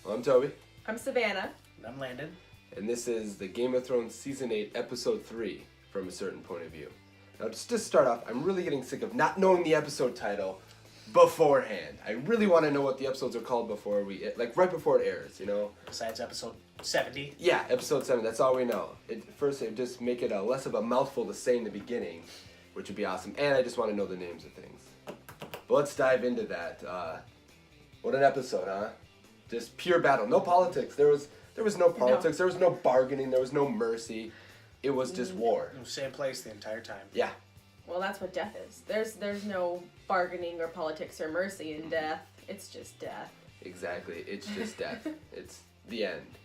Well, I'm Toby. I'm Savannah. And I'm Landon. And this is the Game of Thrones Season 8, Episode 3, From a Certain Point of View. Now, just to start off, I'm really getting sick of not knowing the episode title beforehand. I really want to know what the episodes are called before right before it airs, you know? Besides episode 70. Yeah, episode 7, that's all we know. First, it just make it less of a mouthful to say in the beginning, which would be awesome. And I just want to know the names of things. But let's dive into that. What an episode, huh? Just pure battle. No politics. There was no politics. There was no bargaining. There was no mercy. It was just war. Same place the entire time. Yeah. Well, that's what death is. There's no bargaining or politics or mercy in death. It's just death. Exactly. It's just death. It's the end.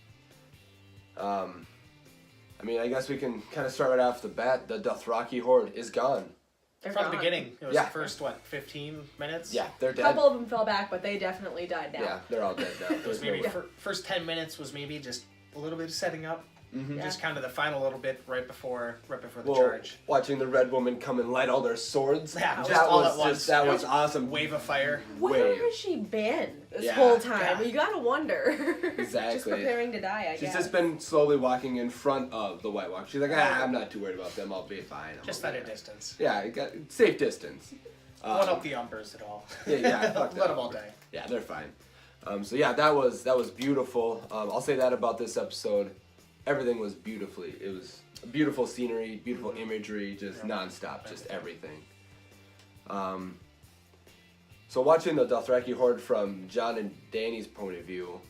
I mean, I guess we can kind of start right off the bat. The Dothraki horde is gone. They're From gone. the beginning. It was Yeah. the first, 15 minutes? Yeah, they're A dead. couple of them fell back, but they definitely died now. Yeah, they're all dead now. It was There's no maybe way. first 10 minutes was maybe just a little bit of setting up. Mhm. Yeah. Just kind of the final little bit right before the Well, charge. watching the Red Woman come and light all their swords. Yeah, that just all was at once. that Yeah. was awesome. Wave of fire. Where Wave. has she been this Yeah. whole time? Yeah. You gotta wonder. Exactly. Just preparing to die, I She's guess. just been slowly walking in front of the White Walkers. She's like, I'm not too worried about them. I'll be fine. I'm Just okay." at a distance. Yeah, you got safe distance. Won't help the Umbers at all. Yeah, fuck Let them all die. Yeah, they're fine. So yeah, that was beautiful. I'll say that about this episode. Everything was beautifully. It was beautiful scenery, beautiful imagery, just nonstop, just everything. So watching the Dothraki horde from Jon and Dany's point of view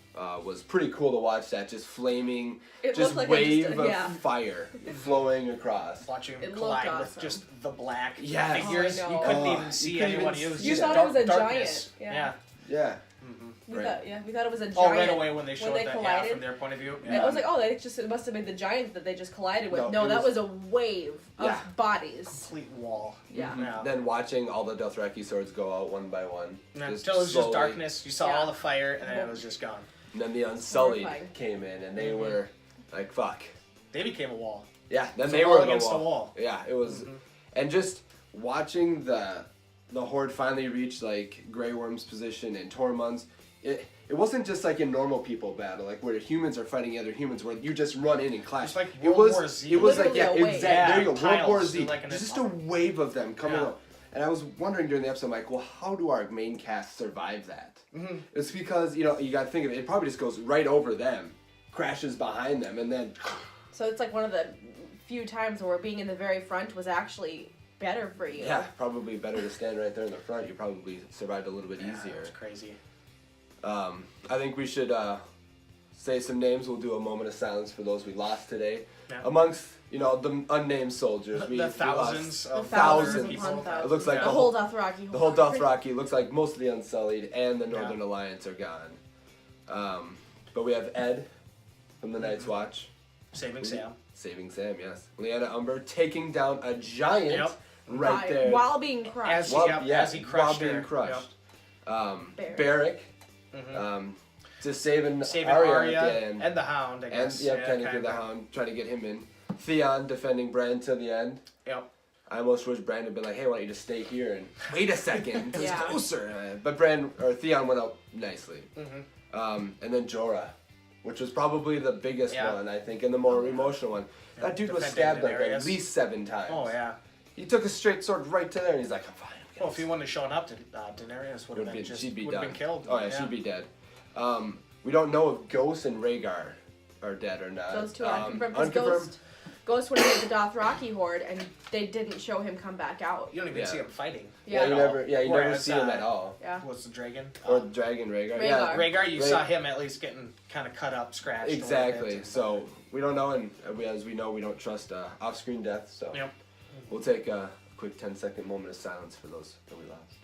was pretty cool to watch. That just flaming, It just looked like wave it of fire flowing across. Watching them It looked collide awesome. with just the black Yes. figures. Oh, I You know. couldn't Oh, even you see couldn't anyone. even It was see just You thought it was a darkness. giant. Yeah. Yeah. We Right. thought it was a giant. Oh, right away when they showed they that, collided. from their point of view. And I was like, it must have been the giant that they just collided with. No, No, it that was- was a wave of Yeah. bodies. Complete wall. Yeah. Yeah. Then watching all the Dothraki swords go out one by one. And just until it was just slowly. darkness, you saw Yeah. all the fire, and then it was just gone. And then the Unsullied Horrifying. came in, and they were like, "Fuck." They became a wall. Yeah, then It's they a were wall the against wall. the wall. Yeah, it was, and just watching the horde finally reach like Grey Worm's position and Tormund's. It wasn't just like in normal people battle, like where humans are fighting other humans, where you just run in and clash. It's like it World was, War Z. It was like Literally a wave. exactly. There you go, Yeah, World War tiles, Z. like an Just a wave of them coming Yeah. up. And I was wondering during the episode, I'm like, well, how do our main cast survive that? Mhm. It's because you got to think of it. It probably just goes right over them, crashes behind them, and then So it's like one of the few times where being in the very front was actually better for you. yeah, probably better to stand right there in the front. You probably survived a little bit easier. It's crazy. I think we should say some names. We'll do a moment of silence for those we lost today. Yeah. Amongst, the unnamed soldiers. The we thousands lost of thousands. people. upon thousands. It looks like the the whole Dothraki horde. The whole Dothraki looks like most of the Unsullied and the Northern Yeah. Alliance are gone. But we have Ed from the Night's Watch. Saving Sam. Saving Sam, yes. Lyanna Umber taking down a giant Yep. right there. While being crushed. As While- as he crushed while being her. crushed. Barrack. Barrack. Mhm. Just saving Saving Arya Arya again. and the Hound, I And guess. technically kinda. the Hound, trying to get him in. Theon defending Bran till the end. Yep. I almost wish Bran had been like, hey, why don't you just stay here and wait a second, it's Yeah. closer. But Theon went out nicely. And then Jorah, which was probably the biggest Yeah. one, I think, and the more emotional one. Yeah, That dude was defending stabbed like at Daenerys. least 7 times. Oh, yeah. He took a straight sword right to there, and he's like, I'm fine. Well, if he wouldn't have shown up, Daenerys would have been she'd be would done. have been killed. Oh yeah, she'd be dead. We don't know if Ghost and Rhaegar are dead or not. Those two are unconfirmed. 'Cause Unconfirmed. Ghost went into the Dothraki horde, and they didn't show him come back out. You don't even Yeah. see him fighting. Yeah, Yeah. you never never Whereas, see him at all. Yeah. What's the dragon? Or the dragon Rhaegar. Rhaegar. Yeah, Rhaegar, you Rhaegar. saw him at least getting kind of cut up, scratched. a little Exactly. bit. So we don't know, and as we know, we don't trust off-screen death. So Yep. we'll take a quick 10-second moment of silence for those that we lost.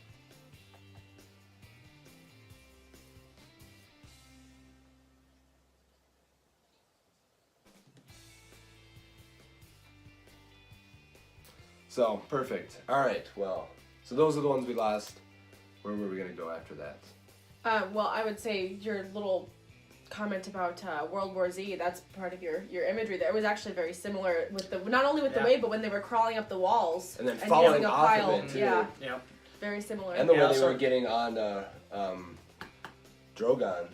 So, perfect. All right, well, so those are the ones we lost. Where were we going to go after that? Well, I would say your little comment about World War Z, that's part of your imagery there. It was actually very similar with the, not only with the Yeah. wave, but when they were crawling up the walls. And then falling using a off pile. of it, too. Yeah, Yep. very similar. And the Yeah, way they so- were getting on Drogon.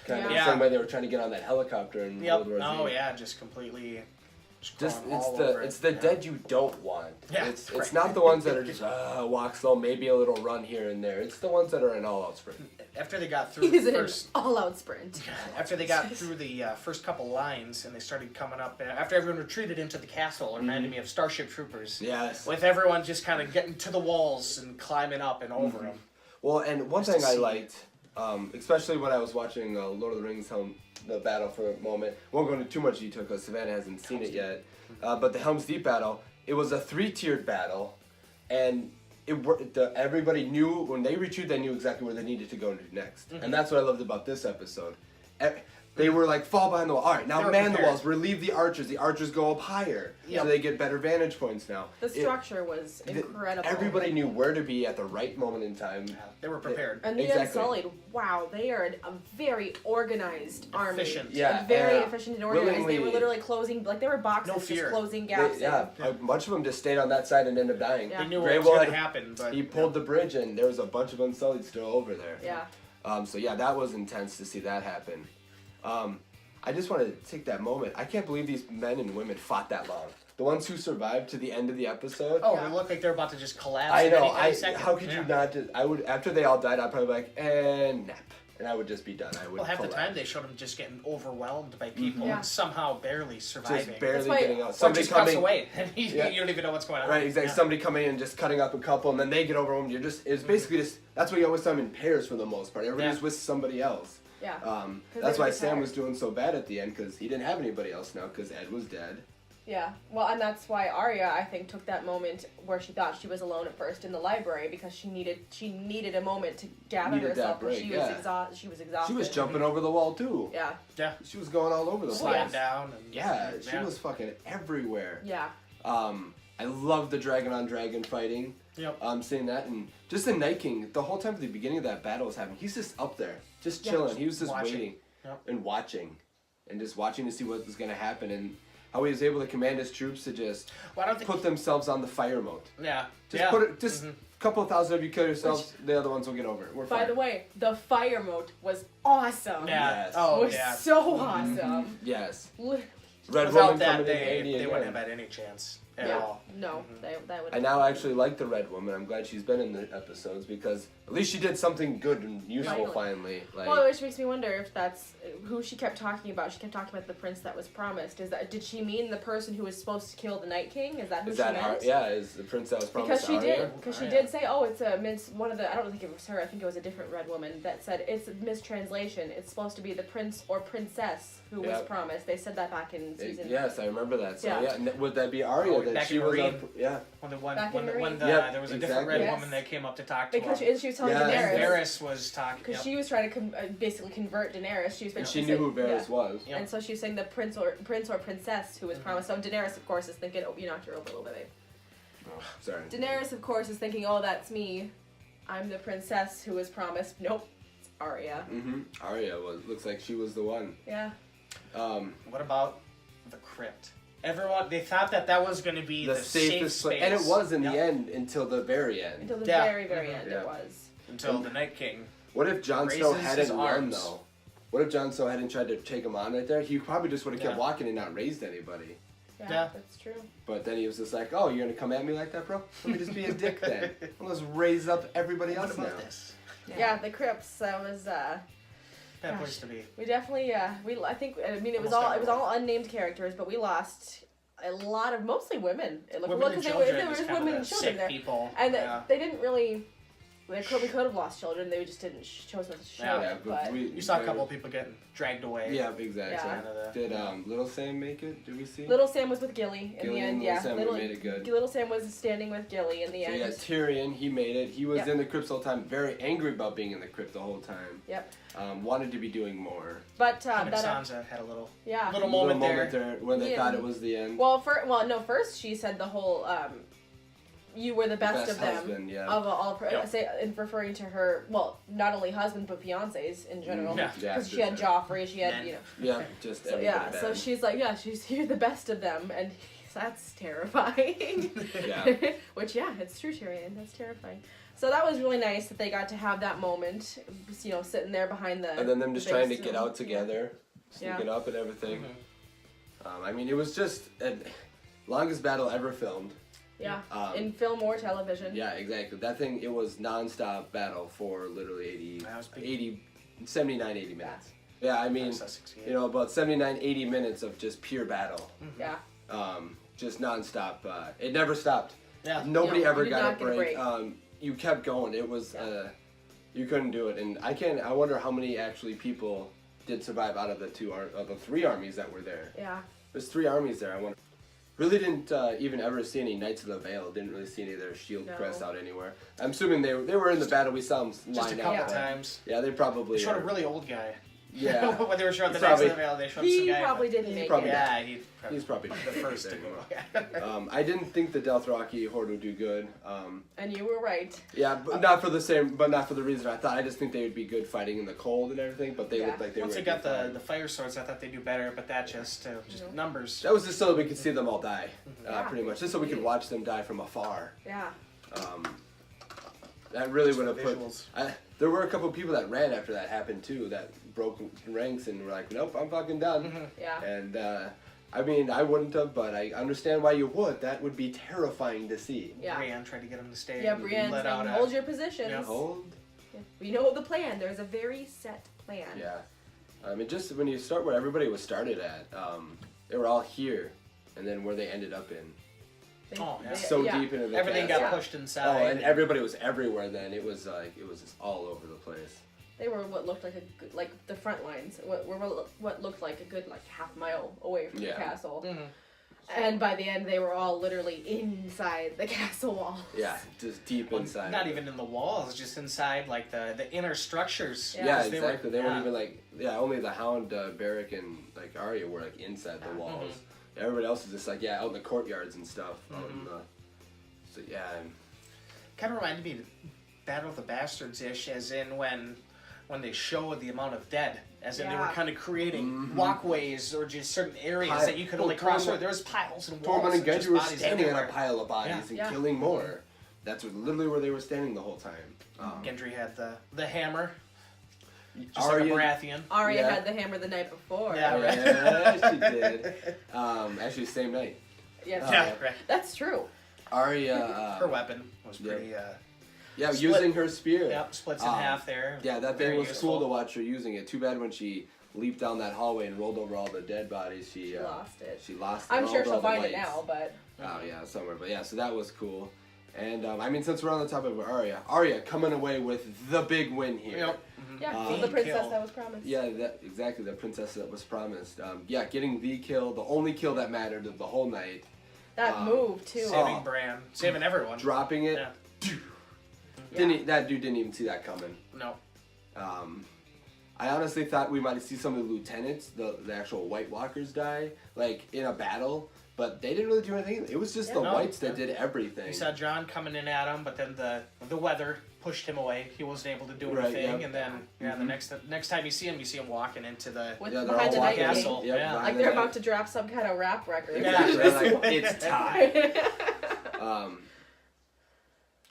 Kind of the Yeah. same way they were trying to get on that helicopter in Yep. World War Z. Oh yeah, just completely. Just crawling all it's over it's it. the Yeah. dead you don't want. Yeah, It's right. not the ones that are just walk slow, maybe a little run here and there. It's the ones that are an all-out sprint. After they got through He's the in an first. all-out sprint. After they got through the first couple lines and they started coming up, after everyone retreated into the castle, it reminded me of Starship Troopers. Yes. With everyone just kind of getting to the walls and climbing up and over them. Well, and one Just thing to I see. liked, especially when I was watching Lord of the Rings, the battle for a moment. Won't go into too much detail because Savannah hasn't seen it yet. But the Helm's Deep battle, it was a 3-tiered battle, and everybody knew when they retreated, they knew exactly where they needed to go next, and that's what I loved about this episode. They were like, fall behind the wall. All right, now They were man the prepared. walls. Relieve the archers. The archers go up higher, Yep. so they get better vantage points now. The structure was incredible. Everybody knew where to be at the right moment in time. Yeah, they were prepared. And the Exactly. Unsullied, wow, they are a very organized army. Efficient. Yeah, And very yeah. efficient and organized. They were Willingly- literally closing, like they were boxes No just fear. closing gaps. Yeah, a bunch of them just stayed on that side and ended up dying. Yeah. They knew Grey what was Wolf going to happen, but He pulled the bridge, and there was a bunch of Unsullied still over there. Yeah. So yeah, that was intense to see that happen. I just wanted to take that moment. I can't believe these men and women fought that long. The ones who survived to the end of the episode. Oh, Yeah. they looked like they're about to just collapse. I know. Any second. How could Yeah. you not? I would after they all died. I'd probably be like, and nap, and I would just be done. I would. Well, half the collapse. time they showed them just getting overwhelmed by people Yeah. and somehow barely surviving. just barely That's why- getting out. Or Somebody just cuts coming. away, and you Yeah. don't even know what's going on. Right, exactly. Yeah. Somebody coming in and just cutting up a couple, and then they get overwhelmed. It's basically just that's why you always saw them in pairs for the most part. Everybody's Yeah. with somebody else. Yeah. 'Cause That's they why were Sam tired. was doing so bad at the end because he didn't have anybody else now because Ed was dead. Yeah. Well, and that's why Arya, I think, took that moment where she thought she was alone at first in the library because she needed a moment to gather Needed that herself. 'Cause break, she yeah. was she was exhausted. She was jumping over the wall too. Yeah. Yeah. She was going all over the Sliding place. down. And, Yeah, she was fucking everywhere. Yeah. I love the dragon on dragon fighting. Yep. Seeing that and just the Night King. The whole time at the beginning of that battle was happening. He's just up there, just Yeah. chilling. He was just Watching. waiting Yep. and watching, and just watching to see what was gonna happen and how he was able to command his troops to just Well, I don't think. put themselves on the fire mode. Yeah. Just yeah. put it. Just Mhm. a couple of thousand of you kill yourselves. The other ones will get over it. We're By fine. the way, the fire mode was awesome. Yeah. Yes. Oh, It was yeah. so awesome. Yes. Li- Red Without Woman that, coming in they handy wouldn't have again. had any chance at Yeah. all. No, that would. I now actually like the Red Woman. I'm glad she's been in the episodes because at least she did something good and useful finally. Like, Well, which makes me wonder if that's who she kept talking about. She kept talking about the prince that was promised. Did she mean the person who was supposed to kill the Night King? Is that who is she that meant? is the prince that was promised Because she Arya? she Arya. did say, oh, it's a one of the. I don't think it was her. I think it was a different Red Woman that said it's a mistranslation. It's supposed to be the prince or princess who was Yep. promised. They said that back in season. Yes, I remember that. So Yeah. yeah, and would that be Arya? Oh, that back she in was Marine. yeah. Back in Marine. There was a different Red exactly. Woman that came up to talk to Because him. she was telling Yes. Daenerys. Daenerys was talking. Because Yep. she was trying to basically convert Daenerys. She was And she basically knew who saying- Varys was. Yep. And so she was saying the prince or princess who was promised. So Daenerys, of course, is thinking, oh, you knocked her over a little bit, babe. Oh, sorry. Daenerys, of course, is thinking, oh, that's me. I'm the princess who was promised. Nope, it's Arya. Arya looks like she was the one. Yeah. What about the crypt? Everyone, they thought that was going to be the safest safe place, space. and it was in Yep. the end until the very end. Until the Yeah. very, very end, Yeah. it was. Until the Night King. What if Jon Raises Snow his hadn't run arms. though? What if Jon Snow hadn't tried to take him on right there? He probably just would have kept Yeah. walking and not raised anybody. Yeah. That's true. But then he was just like, "Oh, you're gonna come at me like that, bro? Let me just be a dick then. I'll just raise up everybody What else about now." this? Yeah, the crypts. That was. Bad Gosh. place to be. We definitely. I think. I mean, it was Almost all everyone. unnamed characters, but we lost a lot of mostly women. It looked Women well, and 'cause children. there was just kind women of and the children sick there, people. and yeah. they didn't really. We could have lost children. They just didn't chose not to show Yeah. it. But You saw a couple of people getting dragged away. Yeah, exactly. Yeah. Kinda the- Did Little Sam make it? Did we see? Little Sam was with Gilly in Gilly the and end. Little Yeah, Sam made it good. Little Sam was standing with Gilly in the So end. yeah, Tyrion, he made it. He was Yep. in the crypt the whole time, very angry about being in the crypt the whole time. Yep. Wanted to be doing more. But Even that Sansa had a little yeah. little moment there. when they Yeah. thought it was the end. Well, first she said the whole you were the best of them. husband, yeah. Of all, Yep. say in referring to her, well, not only husband but fiancés in general. Yeah. Yeah, Because for she had sure. Joffrey, she had Men. you know. Yeah, just So everybody yeah, bad. so she's like, you're the best of them, and that's terrifying. Yeah. Which it's true, Tyrion. That's terrifying. So that was really nice that they got to have that moment, you know, sitting there behind the. And then them just the big trying to stone. get out together, sneaking up and everything. I mean, it was just a longest battle ever filmed. Yeah, in film or television. Yeah, exactly. That thing, it was non-stop battle for literally 79, 80 minutes. Yeah, I mean, you know, about 79, 80 minutes of just pure battle. Yeah. Just non-stop. It never stopped. Yeah. Nobody No, ever you did got not a get a break. break. You kept going. It was, you couldn't do it. And I wonder how many actually people did survive out of the three armies that were there. Yeah. There's 3 armies there. I wonder. Really didn't even ever see any Knights of the Vale. Didn't really see any of their shield crests out anywhere. I'm assuming they were in the battle. We saw them Just a line couple up. times. Yeah, they probably. They showed a really old guy. Yeah. When they were showing the He's Knights of the probably- Vale, they showed He some guy. probably didn't He's make probably it. Yeah, He's probably the first. I didn't think the Dothraki horde would do good. And you were right. Yeah, but not for the reason I thought. I just think they would be good fighting in the cold and everything. But they looked like they Once were. they got the fire swords, I thought they'd do better, but that just numbers. That was just so that we could see them all die, Yeah. pretty much. Just so we could watch them die from afar. Yeah. That really would have visuals. There were a couple of people that ran after that happened too, that broke ranks and were like, nope, I'm fucking done. Yeah. And I mean, I wouldn't have, but I understand why you would. That would be terrifying to see. Yeah. Brienne tried to get him to stay. Yeah, Brienne's let saying, out hold your positions. Yeah. Hold. Yeah. We know the plan. There's a very set plan. Yeah. I mean, just when you start where everybody was started at, they were all here, and then where they ended up in. So deep into the everything castle. got pushed inside. Oh, and everybody was everywhere then. It was just all over the place. They were what looked like like the front lines. What looked like a good half mile away from the castle. And by the end, they were all literally inside the castle walls. Yeah, just deep inside. Not even in the walls, just inside like the inner structures. Yeah, They exactly. They weren't yeah. even only the Hound, Beric, and Arya were inside the walls. Everybody else is just out in the courtyards and stuff. So yeah. Kind of reminded me of Battle of the Bastards-ish, as in when they showed the amount of dead, as in they were kind of creating walkways or just certain areas that you could only cross over. There was piles and walls. Tormund and just Gendry were bodies standing on everywhere. a pile of bodies and killing more. That's literally where they were standing the whole time. Gendry had the hammer. Just Arya, like a Baratheon. Arya had the hammer the night before. Yeah, right. Yeah, she did. Actually, same night. Yes. Right. That's true. Arya. Her weapon was pretty. Split. Using her spear. Yep, splits in half there. Yeah, that Very thing was useful. cool to watch her using it. Too bad when she leaped down that hallway and rolled over all the dead bodies, she lost it. She lost it. I'm sure all she'll the find it lights. now, but. Oh yeah, somewhere. But yeah, so that was cool. And I mean, since we're on the topic of Arya coming away with the big win here. Yep. Yeah, the princess kill. that was promised. Yeah, exactly, the princess that was promised. Getting the kill, the only kill that mattered of the whole night. That move too. Saving Bran, saving everyone. Dropping it. Yeah. That dude didn't even see that coming. No. I honestly thought we might see some of the lieutenants, the actual White Walkers, die, in a battle, but they didn't really do anything. It was just the Whites that did everything. You saw Jon coming in at him, but then the weather pushed him away. He wasn't able to do Right, anything, yep. and then the next time you see him walking into the Behind all the walking. Night castle. King. Yep, Yeah. behind Like the they're night- about to drop some kind of rap record. Exactly. Yeah. They're like, it's time.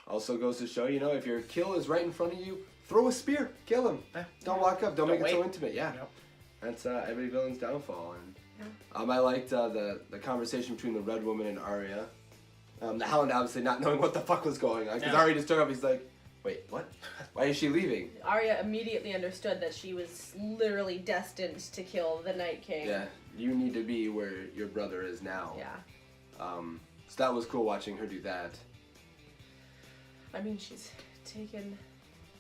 Also goes to show, if your kill is right in front of you, throw a spear, kill him. Don't walk up. Don't make it so wait. intimate. Yeah, Yep. that's every villain's downfall. And I liked the conversation between the Red Woman and Arya. The Hound obviously not knowing what the fuck was going on because Arya just took up. He's like, wait, what? Why is she leaving? Arya immediately understood that she was literally destined to kill the Night King. Yeah, you need to be where your brother is now. Yeah. So that was cool watching her do that. I mean, she's taken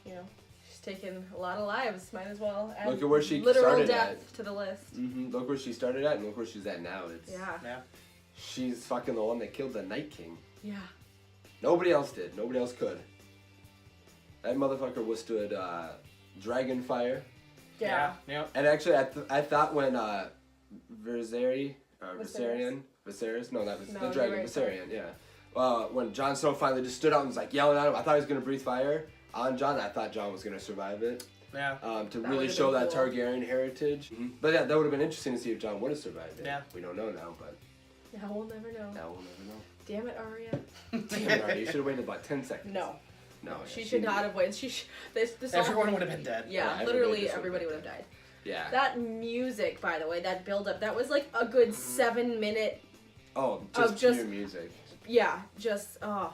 a lot of lives. Might as well add Look at where she literal started death at. to the list. Look where she started at and look where she's at now. Yeah. She's fucking the one that killed the Night King. Yeah. Nobody else did. Nobody else could. That motherfucker withstood dragon fire. Yeah. Yep. And actually, I thought when Viserys, no, that was No, the you're dragon, right, Viserion, yeah. When Jon Snow finally just stood out and was like yelling at him, I thought he was gonna breathe fire on Jon. I thought Jon was gonna survive it. Yeah. To That really would've show been that cool. Targaryen heritage. But yeah, that would have been interesting to see if Jon would have survived it. Yeah. We don't know now, but Now we'll never know. now we'll never know. Damn it, Arya. Damn it, Arya, you should have waited about 10 seconds. No. No, she should not have waited. This everyone would have been dead. Yeah, Yeah, literally everybody would have died. Yeah. That music, by the way, that build up, that was like a good 7-minute. Oh, just pure music. Yeah, just oh.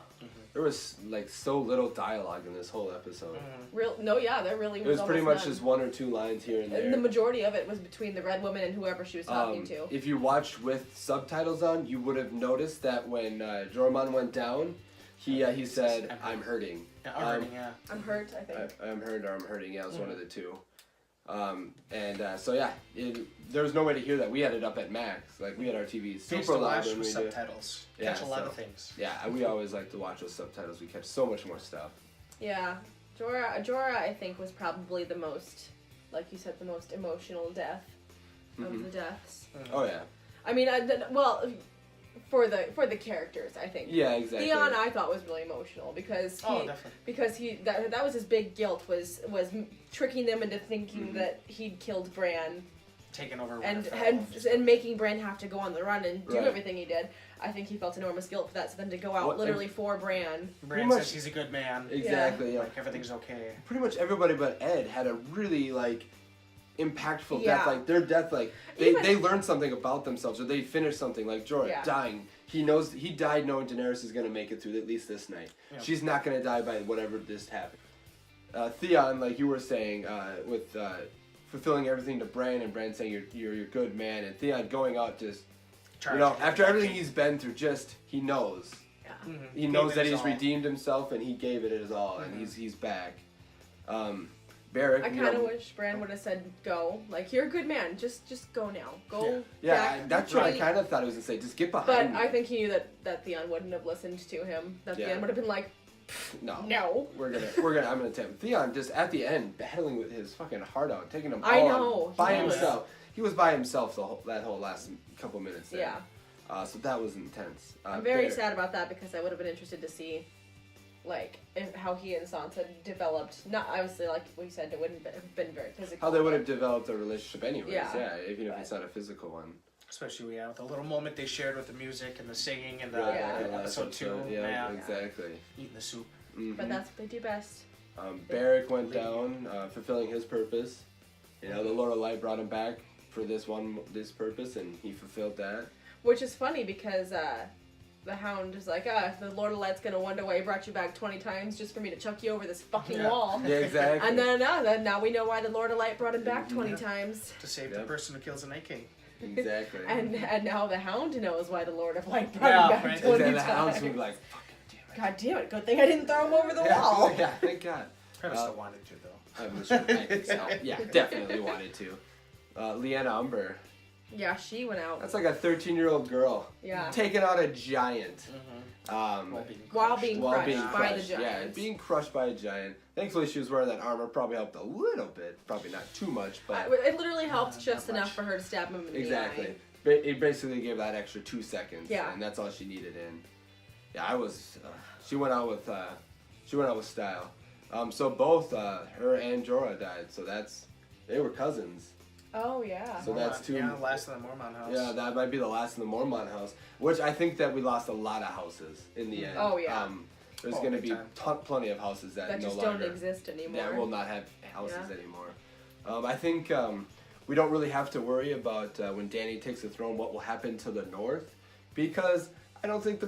There was like so little dialogue in this whole episode. There really was. It was pretty much none. just one or two lines here and there. And the majority of it was between the red woman and whoever she was talking to. If you watched with subtitles on, you would have noticed that when Jorman went down, he said, "I'm hurting." I'm hurting, yeah. I'm hurt, I think. I'm hurt or I'm hurting. Yeah, it was one of the two. So yeah, there was no way to hear that. We had it up at max. Like we had our TV super loud when with we subtitles. Catch a lot of things. Yeah, we always like to watch with subtitles. We catch so much more stuff. Yeah, Jorah, I think was probably the most, like you said, the most emotional death of the deaths. Oh yeah. I mean, for the characters, I think. Yeah, exactly. Theon, I thought was really emotional because that was his big guilt was tricking them into thinking that he'd killed Bran, taken over and making Bran have to go on the run and do everything he did. I think he felt enormous guilt for that. So then to go out literally for Bran. Bran says he's a good man. Exactly. Yeah. Like everything's okay. Pretty much everybody but Ed had a really impactful death. Like their death, they learned something about themselves or they finished something. Like Jorah dying. He knows he died knowing Daenerys is gonna make it through at least this night. Yeah. She's not gonna die by whatever this happened. Theon, like you were saying, with fulfilling everything to Bran and Bran saying you're a good man, and Theon going out just after everything he's been through, he knows. Yeah. Mm-hmm. He knows that he's redeemed himself and he gave it his all, and he's back. Barrack. I kind of wish Bran would have said, "Go, like you're a good man. Just go now. Go." Yeah, that's what I kind of thought he was gonna say. Just get behind me. But I think he knew that Theon wouldn't have listened to him. That Theon would have been like, "No, I'm gonna tell him." Theon just at the end battling with his fucking heart out, taking him by himself. He was by himself that whole last couple minutes there. Yeah. So that was intense. I'm very sad about that because I would have been interested to see. How he and Sansa developed. Not obviously, like we said, it wouldn't have been very physical. How they would have developed a relationship anyways. Yeah, even if it's not a physical one. Especially with the little moment they shared with the music and the singing and the episode 2. Yeah, exactly. Eating the soup. Mm-hmm. But that's what they do best. Barrack went down, fulfilling his purpose. The Lord of Light brought him back for this purpose, and he fulfilled that. Which is funny because the Hound is like, the Lord of Light's gonna wonder why he brought you back 20 times just for me to chuck you over this fucking wall. Yeah, exactly. And then now we know why the Lord of Light brought him back 20 times. To save the person who kills the Night King. Exactly. and now the Hound knows why the Lord of Light brought him back 20 times. The Hound's gonna be like, fucking damn it. God damn it, good thing I didn't throw him over the wall. Yeah, thank God. Probably still wanted to, though. I think so. Yeah, definitely wanted to. Lyanna Umber. Yeah, she went out. That's like a 13-year-old girl. Yeah. Taking out a giant. While being crushed by the giant. Yeah, being crushed by a giant. Thankfully, she was wearing that armor. Probably helped a little bit. Probably not too much, but... it literally helped just enough for her to stab him in the eye. It basically gave that extra 2 seconds. Yeah. And that's all she needed in. Yeah, she went out with style. So both her and Jorah died. So they were cousins. Oh, yeah. So that's 2. Yeah, last in the Mormont house. Yeah, that might be the last in the Mormont house. Which I think that we lost a lot of houses in the end. Oh, yeah. There's going to be plenty of houses that no just longer... don't exist anymore. Yeah, will not have houses anymore. I think we don't really have to worry about when Dany takes the throne, what will happen to the North. Because... I don't think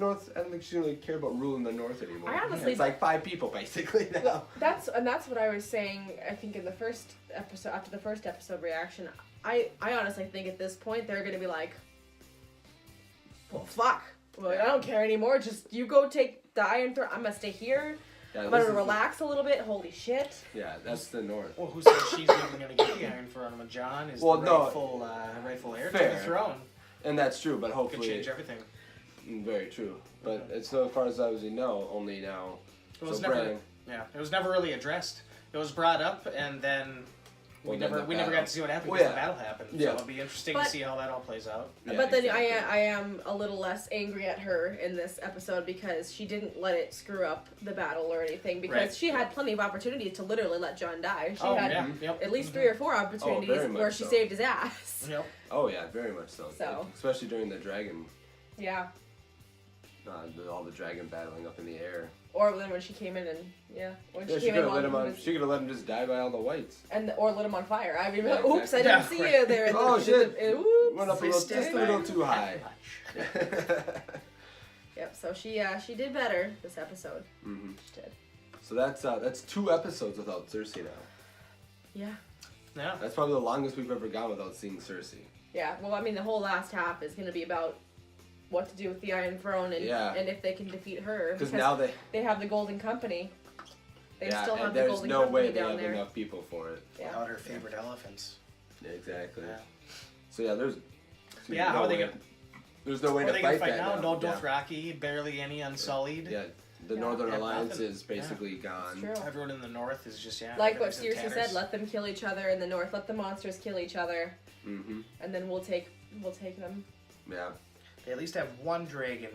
she's really care about ruling the North anymore. I honestly... It's like 5 people, basically, now. That's what I was saying, I think, in the first episode, after the first episode reaction. I honestly think at this point, they're going to be like, well, fuck. Well, I don't care anymore. Just, you go take the Iron Throne. I'm going to stay here. Yeah, I'm going to relax a little bit. Holy shit. Yeah, that's the North. Well, who says she's even going to get the Iron Throne when Jon is the rightful heir to the throne? And that's true, but hopefully... Could change everything. Very true, but it's so far as we know, only now. It was never really addressed. It was brought up, and then we never got to see what happened because the battle happened. So it'll be interesting to see how that all plays out. Yeah, but then I am a little less angry at her in this episode because she didn't let it screw up the battle or anything because she had plenty of opportunities to literally let Jon die. She had at least 3 or 4 opportunities where she saved his ass. Yep. Oh yeah, very much so. Especially during the dragon. Yeah. all the dragon battling up in the air. Or then when she came in and when Yeah, she she came could in have let while him he on. was, She could have let him just die by all the whites. or lit him on fire. I mean, Yeah, oops, I exactly. didn't Yeah, see right. you there. Oh, shit. Oops. Went up just a little too high. Yep. So she did better this episode. Mm-hmm. She did. So that's 2 episodes without Cersei now. Yeah. Yeah. That's probably the longest we've ever gone without seeing Cersei. Yeah. Well, I mean, the whole last half is going to be about what to do with the Iron Throne and if they can defeat her. Because now they have the Golden Company. They yeah, still and have the there's Golden no Company way they down have there. enough people for it. Yeah. Without her favorite elephants. Exactly. Yeah. So yeah, there's Yeah, how are they way. gonna? There's no way Are to they gonna fight fight that now? No yeah. Dothraki, barely any Unsullied. Yeah, the Yeah. Northern Yeah, Alliance nothing. is basically gone. It's true. Everyone in the north is just Like what everything's in Cersei said, tatters. let them kill each other in the north. Let the monsters kill each other, Mm-hmm. and then we'll take them. Yeah, They at least have one dragon,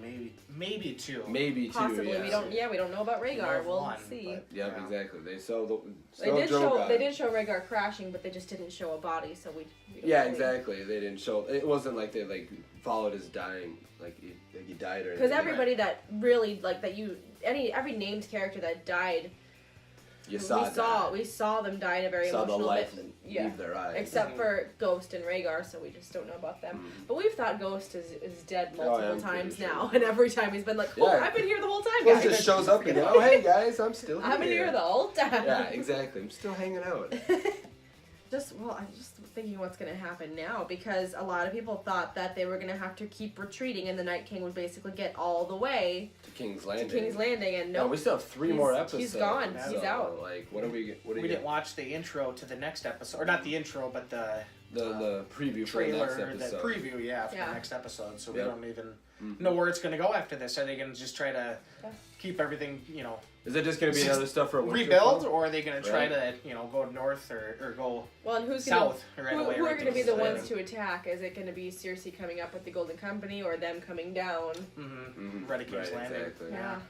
maybe 2. maybe 2. Possibly. Yeah. We don't know about know Rhaegar. of We'll one, see. but- Yep, Yeah. exactly. They still They did Drogon. show Rhaegar crashing, but they just didn't show a body, so we don't Yeah, really- exactly. They didn't show. It wasn't like they followed his dying, he died or anything. Because everybody that really every named character that died, you saw we saw them die in a very saw the emotional life bit. Yeah. leave their eyes. Except for Ghost and Rhaegar, so we just don't know about them. Mhm. But we've thought Ghost is dead Oh, multiple yeah, I'm times pretty now, sure. and every time he's been like, "Oh, Yeah. I've been here the whole time, He guys. just shows up and oh hey guys, I'm still here. I've been here the whole time." Yeah, exactly. I'm still hanging out. I'm just thinking what's going to happen now, because a lot of people thought that they were going to have to keep retreating, and the Night King would basically get all the way To King's to Landing. King's Landing, and No, no, we still have 3 more He's- episodes. he's gone. Yeah. He's out. Like, what are we? What are We you? didn't watch the intro to the next episode, or not the intro, but the The preview for the trailer, next the episode. preview, for Yeah. the next episode. So Yeah. we don't even Mhm. know where it's going to go after this. Are they going to just try to Yeah. keep everything, Is it just gonna be another stuff for rebuild, Winterfell? or are they going to try Right. to, go north or go well, and who's going south to right who away? are right going to be to the the ones to attack? Is it going to be Cersei coming up with the Golden Company, or them coming down? Mm-hmm. Right at King's Right, Landing. exactly. Yeah.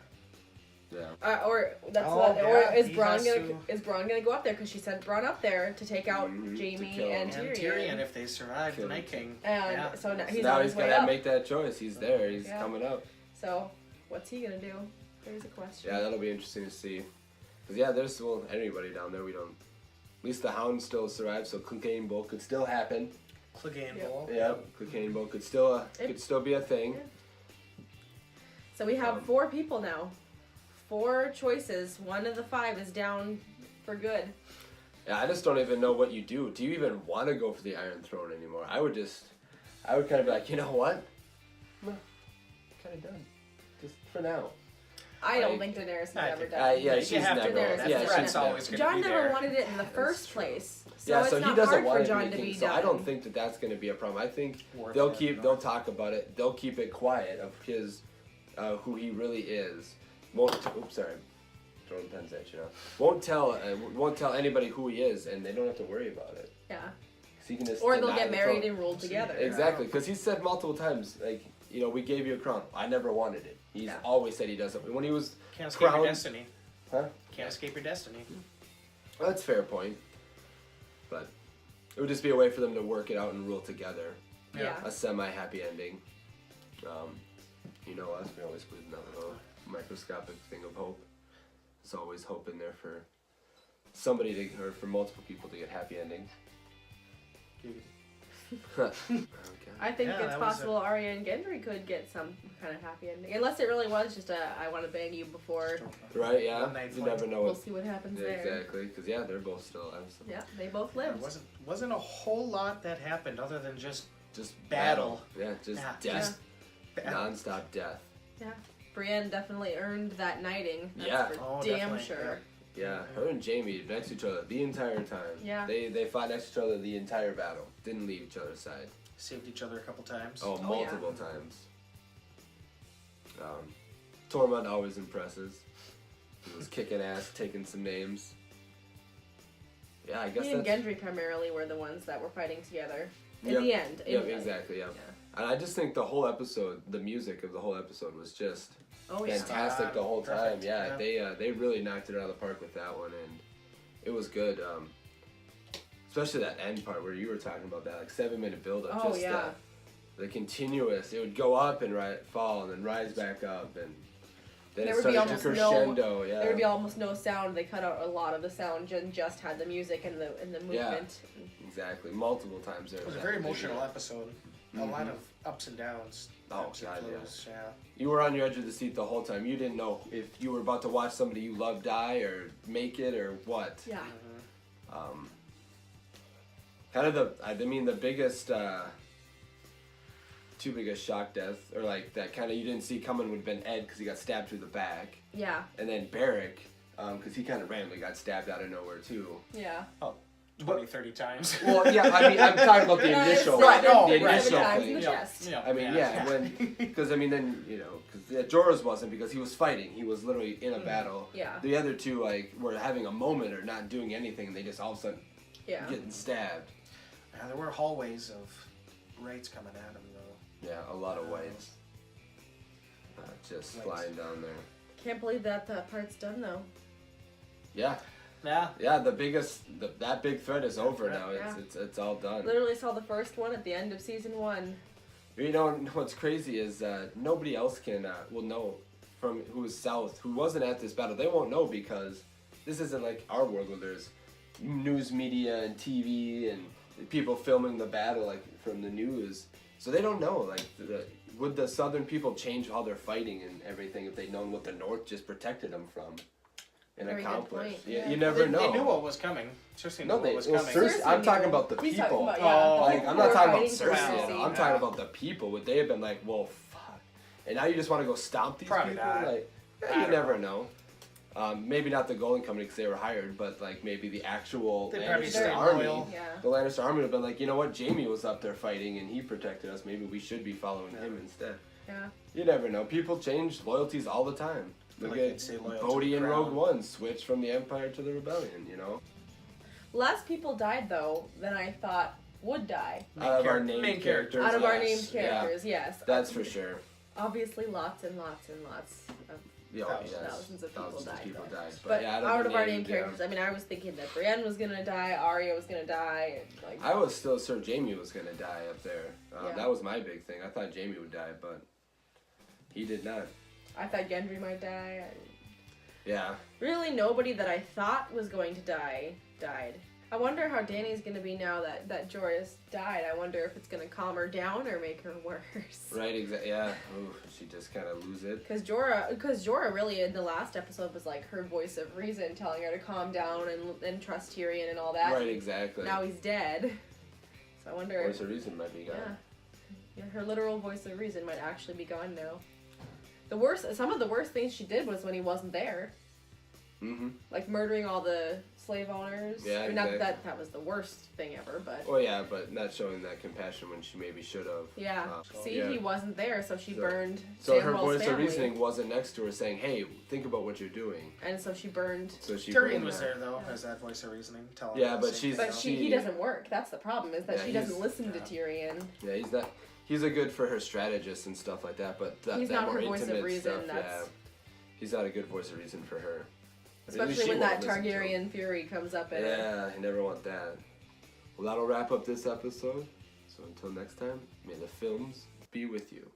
Yeah. Or that's Oh, what, or yeah, is he Bronn has gonna to- is Bronn gonna go up there, because she sent Bronn up there to take out Mhm, to Jaime kill and him. And Tyrion. Tyrion, if they survive Kill the Night him. King. And yeah. so now So he's now on he's his way gotta up. make that choice. He's there. He's Yeah. coming up. So what's he gonna do? There's a question. Yeah, that'll be interesting to see. Cause yeah, there's anybody down there. We don't. At least the Hound still survives, so Clegane Bowl could still happen. Clegane Yep. Bowl. Yeah, Clegane Bowl could still be a thing. Yeah. So we have 4 people now. 4 choices. 1 of the 5 is down for good. Yeah, I just don't even know what you do. Do you even want to go for the Iron Throne anymore? I would kind of be like, you know what? I'm kind of done. Just for now. I don't Like, think Daenerys has I ever think- done it. Yeah, You she's have to never. go. That Yeah, That's threat's she's always never. gonna John be never there. wanted it in the That's first true. place. So Yeah, it's so not he doesn't hard want for to John be to king. be So done. I don't think that that's going to be a problem. I think Worth they'll it, they'll talk about it. They'll keep it quiet of his, who he really is. Oops, sorry, throwing pens at you now. Won't tell anybody who he is, and they don't have to worry about it. Yeah. 'Cause he can just Or they'll deny get the married throne. and ruled together. Exactly, because he said multiple times, like, we gave you a crown. I never wanted it. He's Yeah. always said he doesn't. When he was Can't escape crowned, your destiny. huh? Can't escape your destiny. Well, that's a fair point. But it would just be a way for them to work it out and rule together. Yeah. A semi-happy ending. You know us, we always believe in that little microscopic thing of hope. There's always hope in there for somebody or for multiple people to get happy endings. Okay. I think Yeah, it's that was possible Arya and Gendry could get some kind of happy ending. Unless it really was just I want to bang you before. Right, yeah. One night You flight. never know We'll what. see what happens Yeah, there. exactly. Because, yeah, they're both still awesome. Yeah, they both There lived. wasn't a whole lot that happened other than just Just Battle. Yeah, just Yeah. death. battle. Non-stop death. Yeah. Brienne definitely earned that knighting. That's Yeah. for Oh, damn definitely, sure. Yeah, her and Jamie next to each other the entire time. Yeah. They fought next to each other the entire battle. Didn't leave each other's side. Saved each other a couple times. Oh, yeah. multiple times. Tormund always impresses. He was kicking ass, taking some names. Yeah, I guess He and that's... Gendry primarily were the ones that were fighting together. In Yep. the end. Yep, anyway. exactly, yeah. Yeah. And I just think the whole episode, the music of the whole episode was just Oh yeah. fantastic the whole time. Perfect, Yeah, yeah. they really knocked it out of the park with that one, and it was good. Especially that end part where you were talking about that, like 7-minute build up. Oh, just yeah. the continuous. It would go up and fall and then rise back up, and then There it would be started to almost crescendo. Yeah. There would be almost no sound. They cut out a lot of the sound and just had the music and the movement. Exactly. Multiple times there. It was a very emotional episode. A lot of ups and downs. Oh, ebbs and God, flows, yeah. You were on your edge of the seat the whole time. You didn't know if you were about to watch somebody you love die or make it or what. Yeah. Kind of the biggest, two biggest shock deaths, or like that kind of you didn't see coming would have been Ed because he got stabbed through the back. Yeah. And then Barrick, because he kind of randomly got stabbed out of nowhere too. Yeah. Oh, 20, 30 times. Well, yeah, I mean, I'm talking about the initial, Right, no, the right. initial 7 times in thing. the chest. I mean, because then, because Jorah's wasn't, because he was fighting. He was literally in a battle. Yeah. The other two, like, were having a moment or not doing anything, and they just all of a sudden getting stabbed. Yeah, there were hallways of wraiths coming at him, though. Yeah, a lot of whites. Just flying down there. Can't believe that part's done though. Yeah. Yeah. Yeah, that big threat is over now. Yeah. It's all done. Literally saw the first one at the end of season 1. You know what's crazy is nobody else will know from who is south, who wasn't at this battle. They won't know because this isn't like our world where there's news media and TV and people filming the battle like from the news. So they don't know like would the southern people change how they're fighting and everything if they'd known what the north just protected them from and Very good accomplished. point. Yeah, Yeah. you never know. They knew what was coming. Cersei knew what was coming. Cersei, I'm talking about the He's people. talking about, Oh, the Like, people I'm who not are talking about fighting for Cersei. Cersei. I'm talking about the people. Would they have been like, well, fuck. And now you just want to go stomp these Probably people? not. Like, I you don't never know. Maybe not the Golden Company because they were hired, but like maybe the actual They'd probably Lannister stay army. loyal. Yeah. The Lannister army would have been like, you know what? Jamie was up there fighting and he protected us. Maybe we should be following him instead. Yeah. You never know. People change loyalties all the time. Look Like at they'd stay loyal to Bodhi the in crown. Rogue One switched from the Empire to the Rebellion, you know? Less people died though than I thought would die. Out of our named main characters. Out of our yes. named characters, yes. That's for sure. Obviously, lots and lots and lots of Yeah, thousands of people died. died. But yeah, out of our named characters, I mean, I was thinking that Brienne was gonna die, Arya was gonna die. Like, I was still sure Jamie was gonna die up there. Yeah. That was my big thing. I thought Jamie would die, but he did not. I thought Gendry might die. Yeah. Really, nobody that I thought was going to die died. I wonder how Dany's gonna be now that Jorah's died. I wonder if it's gonna calm her down or make her worse. Right. Exactly. Yeah. Ooh, she just kind of lose it. Because Jorah really in the last episode was like her voice of reason, telling her to calm down and trust Tyrion and all that. Right. Exactly. Now he's dead. So I wonder. Voice of reason might be gone. Yeah, her literal voice of reason might actually be gone now. Some of the worst things she did was when he wasn't there. Mm-hmm. Like murdering all the slave owners. Yeah, I mean, not exactly. that was the worst thing ever, but. Well, yeah, but not showing that compassion when she maybe should have. Yeah. See, yeah. he wasn't there, so she burned. So her Samwell's voice family. of reasoning wasn't next to her saying, "Hey, think about what you're doing." And so she burned. So she. Tyrion burned was her. there though, as that voice of reasoning. Telling Yeah, him but the same she's- thing. But she- he doesn't work. That's the problem. Is that Yeah, she he's- doesn't listen to Tyrion. Yeah, he's not. He's a good for her strategist and stuff like that, but He's that not more her voice of intimate reason, stuff, that's- yeah. He's not a good voice of reason for her. But at least Especially she when that won't listen to him. Targaryen fury comes up in it. Yeah, you never want that. Well, that'll wrap up this episode. So until next time, may the films be with you.